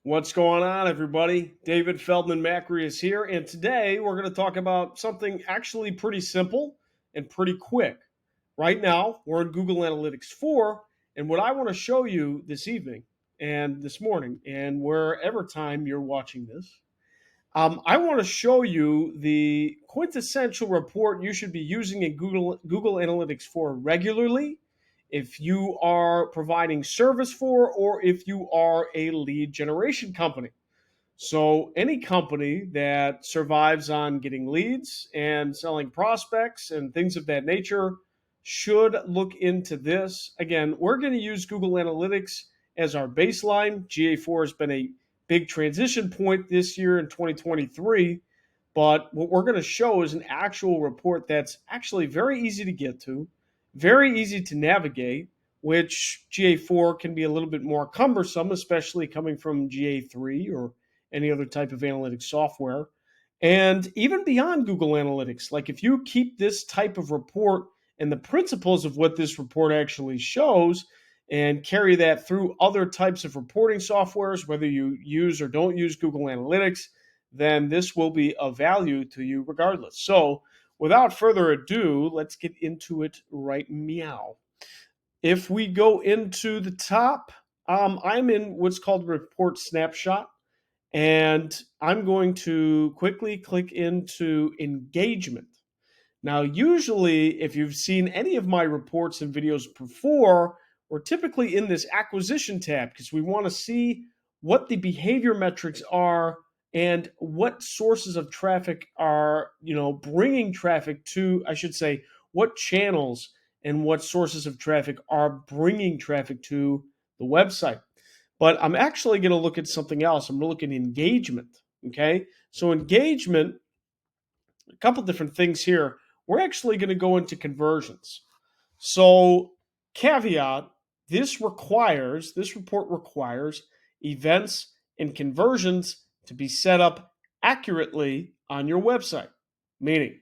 What's going on, everybody? David Feldman-Makrias here, and today we're going to talk about something actually pretty simple and pretty quick. Right now, we're in Google Analytics 4, and what I want to show you this evening and this morning, and wherever time you're watching this, I want to show you the quintessential report you should be using in Google Analytics 4 regularly if you are providing service for or if you are a lead generation company. So, any company that survives on getting leads and selling prospects and things of that nature should look into this. Again, we're going to use Google Analytics as our baseline. GA4 has been a big transition point this year in 2023. But what we're going to show is an actual report that's actually very easy to get to, very easy to navigate, which GA4 can be a little bit more cumbersome, especially coming from GA3 or any other type of analytics software. And even beyond Google Analytics, like if you keep this type of report and the principles of what this report actually shows and carry that through other types of reporting softwares, whether you use or don't use Google Analytics, then this will be of value to you regardless. So without further ado, let's get into it right meow. If we go into the top, I'm in what's called report snapshot. And I'm going to quickly click into engagement. Now, usually, if you've seen any of my reports and videos before, we're typically in this acquisition tab because we want to see what the behavior metrics are and what sources of traffic are, bringing traffic to, I should say, what channels and what sources of traffic are bringing traffic to the website. But I'm actually going to look at something else. I'm going to look at engagement. Okay. So, engagement, a couple different things here. We're actually going to go into conversions. So, caveat, this report requires events and conversions to be set up accurately on your website. Meaning,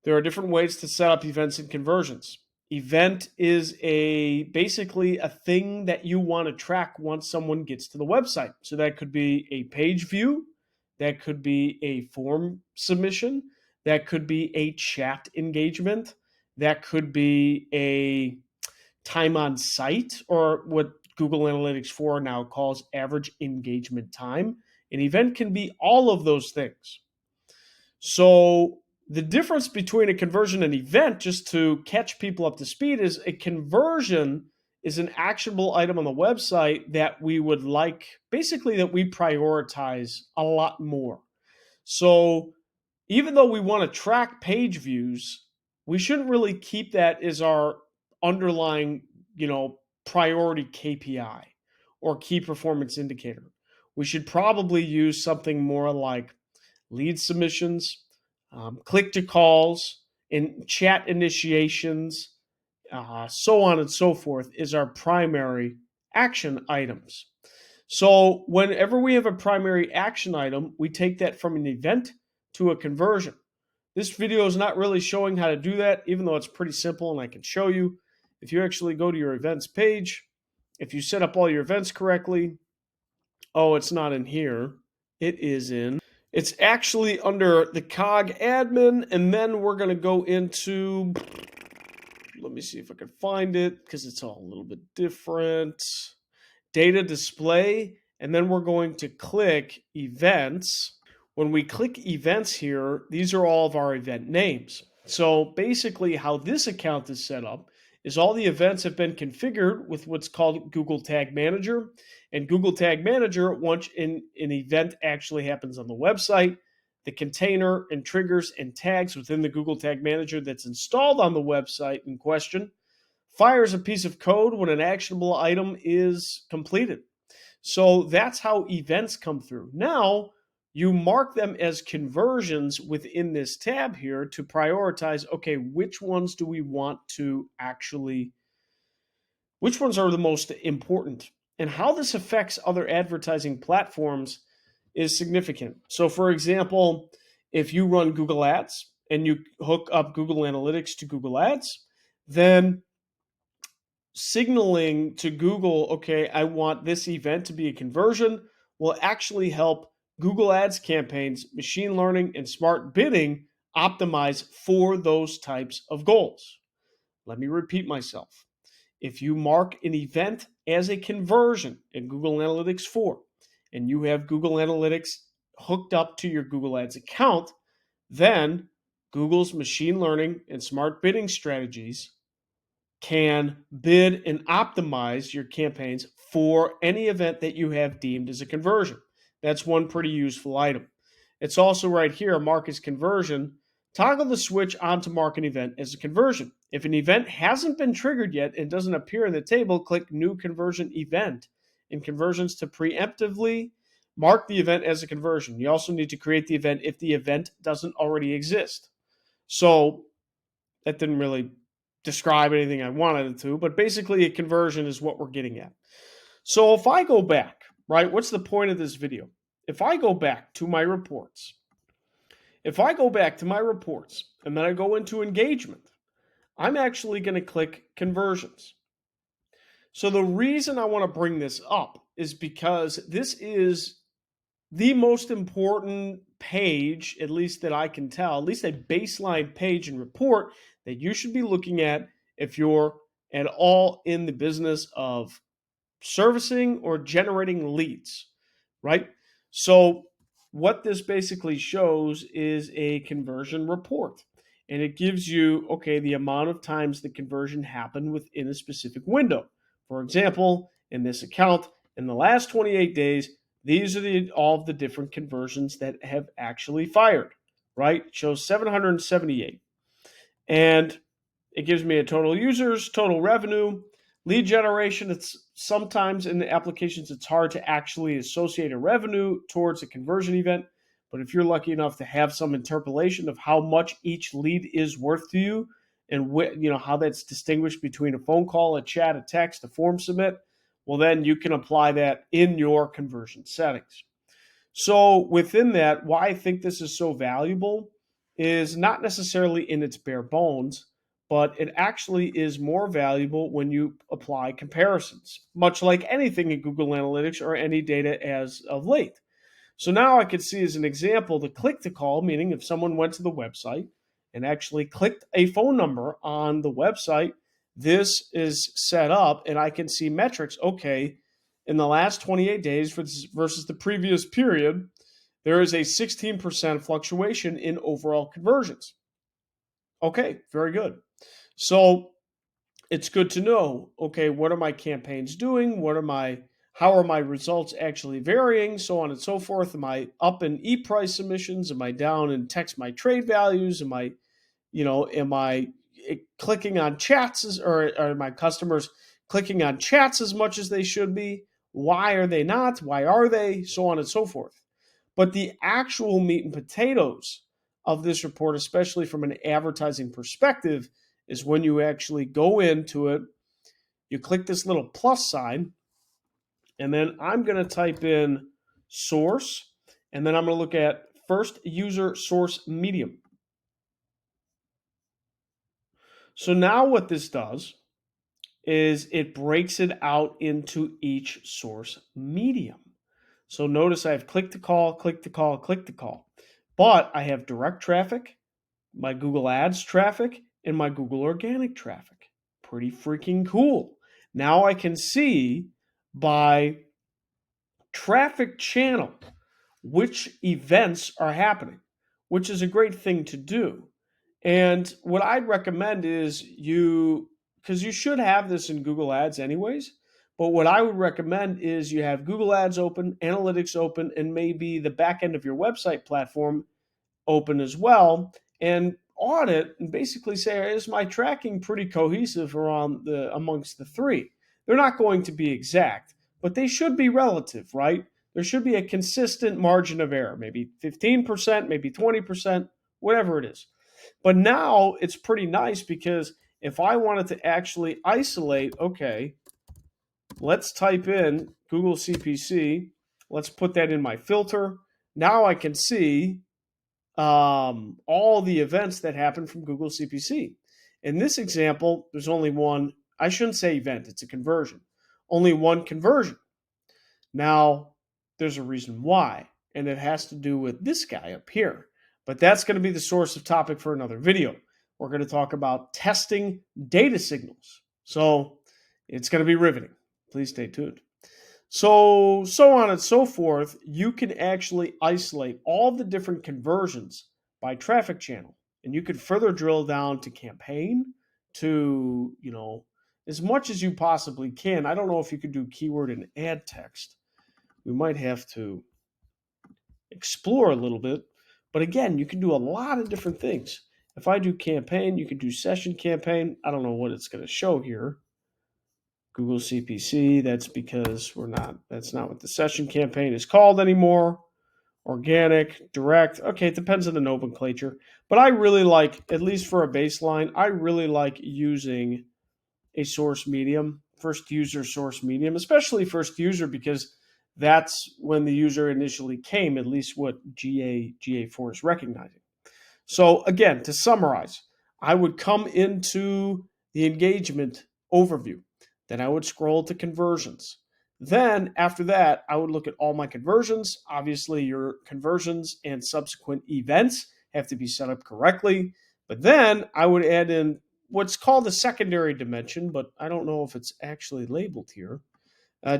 there are different ways to set up events and conversions. Event is basically a thing that you want to track once someone gets to the website. So that could be a page view, that could be a form submission, that could be a chat engagement, that could be a time on site, or what Google Analytics 4 now calls average engagement time. An event can be all of those things. So the difference between a conversion and event, just to catch people up to speed, is a conversion is an actionable item on the website that we would like, basically, that we prioritize a lot more. So even though we want to track page views, we shouldn't really keep that as our underlying, priority KPI or key performance indicator. We should probably use something more like lead submissions, click to calls, and chat initiations, so on and so forth, is our primary action items. So whenever we have a primary action item, we take that from an event to a conversion. This video is not really showing how to do that, even though it's pretty simple and I can show you. If you actually go to your events page, if you set up all your events correctly, it's not in here. It's actually under the COG admin, and then we're going to go into, let me see if I can find it because it's all a little bit different. Data display, and then we're going to click events. When we click events here, these are all of our event names. So basically how this account is set up is all the events have been configured with what's called Google Tag Manager. And Google Tag Manager, once an event actually happens on the website, the container and triggers and tags within the Google Tag Manager that's installed on the website in question fires a piece of code when an actionable item is completed. So that's how events come through. Now, you mark them as conversions within this tab here to prioritize, okay, which ones do we want to actually, which ones are the most important? And how this affects other advertising platforms is significant. So for example, if you run Google Ads and you hook up Google Analytics to Google Ads, then signaling to Google, okay, I want this event to be a conversion, will actually help Google Ads campaigns, machine learning, and smart bidding optimize for those types of goals. Let me repeat myself. If you mark an event as a conversion in Google Analytics 4, and you have Google Analytics hooked up to your Google Ads account, then Google's machine learning and smart bidding strategies can bid and optimize your campaigns for any event that you have deemed as a conversion. That's one pretty useful item. It's also right here, mark as conversion. Toggle the switch on to mark an event as a conversion. If an event hasn't been triggered yet and doesn't appear in the table, click New Conversion Event in Conversions to preemptively mark the event as a conversion. You also need to create the event if the event doesn't already exist. So that didn't really describe anything I wanted it to, but basically a conversion is what we're getting at. So if I go back, right, what's the point of this video? If I go back to my reports, and then I go into engagement, I'm actually going to click conversions. So the reason I want to bring this up is because this is the most important page, at least that I can tell, at least a baseline page and report that you should be looking at if you're at all in the business of servicing or generating leads, right? So what this basically shows is a conversion report. And it gives you, okay, the amount of times the conversion happened within a specific window. For example, in this account, in the last 28 days, these are all of the different conversions that have actually fired, right? It shows 778. And it gives me a total users, total revenue, lead generation. It's sometimes in the applications, it's hard to actually associate a revenue towards a conversion event. But if you're lucky enough to have some interpolation of how much each lead is worth to you and how that's distinguished between a phone call, a chat, a text, a form submit, well, then you can apply that in your conversion settings. So within that, why I think this is so valuable is not necessarily in its bare bones, but it actually is more valuable when you apply comparisons, much like anything in Google Analytics or any data as of late. So now I could see as an example the click to call, meaning if someone went to the website and actually clicked a phone number on the website, this is set up and I can see metrics. Okay, in the last 28 days versus the previous period, there is a 16% fluctuation in overall conversions. Okay, very good. So it's good to know, okay, what are my campaigns doing? How are my results actually varying? So on and so forth. Am I up in e-price submissions? Am I down in text my trade values? Am I clicking on chats or are my customers clicking on chats as much as they should be? Why are they not? Why are they? So on and so forth. But the actual meat and potatoes of this report, especially from an advertising perspective, is when you actually go into it, you click this little plus sign, and then I'm going to type in source, and then I'm going to look at first user source medium. So now what this does is it breaks it out into each source medium. So notice I have click to call, click to call, click to call. But I have direct traffic, my Google Ads traffic, and my Google organic traffic. Pretty freaking cool. Now I can see by traffic channel which events are happening, which is a great thing to do. And what I'd recommend is because you should have this in Google Ads anyways, but what I would recommend is you have Google Ads open, Analytics open, and maybe the back end of your website platform open as well, and audit and basically say, is my tracking pretty cohesive amongst the three? They're not going to be exact, but they should be relative, right? There should be a consistent margin of error, maybe 15%, maybe 20%, whatever it is. But now it's pretty nice because if I wanted to actually isolate, okay, let's type in Google CPC. Let's put that in my filter. Now I can see all the events that happen from Google CPC. In this example, there's only one, I shouldn't say event, it's a conversion. Only one conversion. Now, there's a reason why, and it has to do with this guy up here. But that's going to be the source of topic for another video. We're going to talk about testing data signals. So it's going to be riveting. Please stay tuned. So on and so forth, you can actually isolate all the different conversions by traffic channel. And you could further drill down to campaign, to, as much as you possibly can. I don't know if you could do keyword and ad text. We might have to explore a little bit. But again, you can do a lot of different things. If I do campaign, you can do session campaign. I don't know what it's going to show here. Google CPC, that's because that's not what the session campaign is called anymore. Organic, direct. Okay, it depends on the nomenclature. But I really like, at least for a baseline, I really like using a source medium, first user source medium, especially first user, because that's when the user initially came, at least what GA4 is recognizing. So again, to summarize, I would come into the engagement overview. Then I would scroll to conversions. Then after that, I would look at all my conversions. Obviously, your conversions and subsequent events have to be set up correctly. But then I would add in what's called a secondary dimension, but I don't know if it's actually labeled here.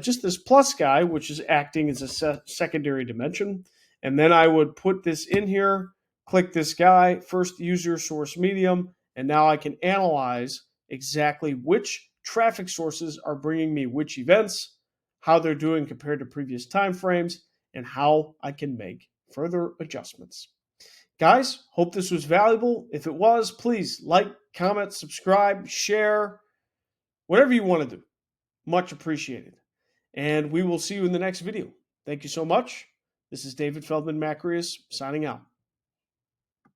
Just this plus guy, which is acting as a secondary dimension. And then I would put this in here, click this guy, first user source medium, and now I can analyze exactly which traffic sources are bringing me which events, how they're doing compared to previous timeframes, and how I can make further adjustments. Guys, hope this was valuable. If it was, please like, comment, subscribe, share, whatever you want to do. Much appreciated. And we will see you in the next video. Thank you so much. This is David Feldman-Makrias signing out.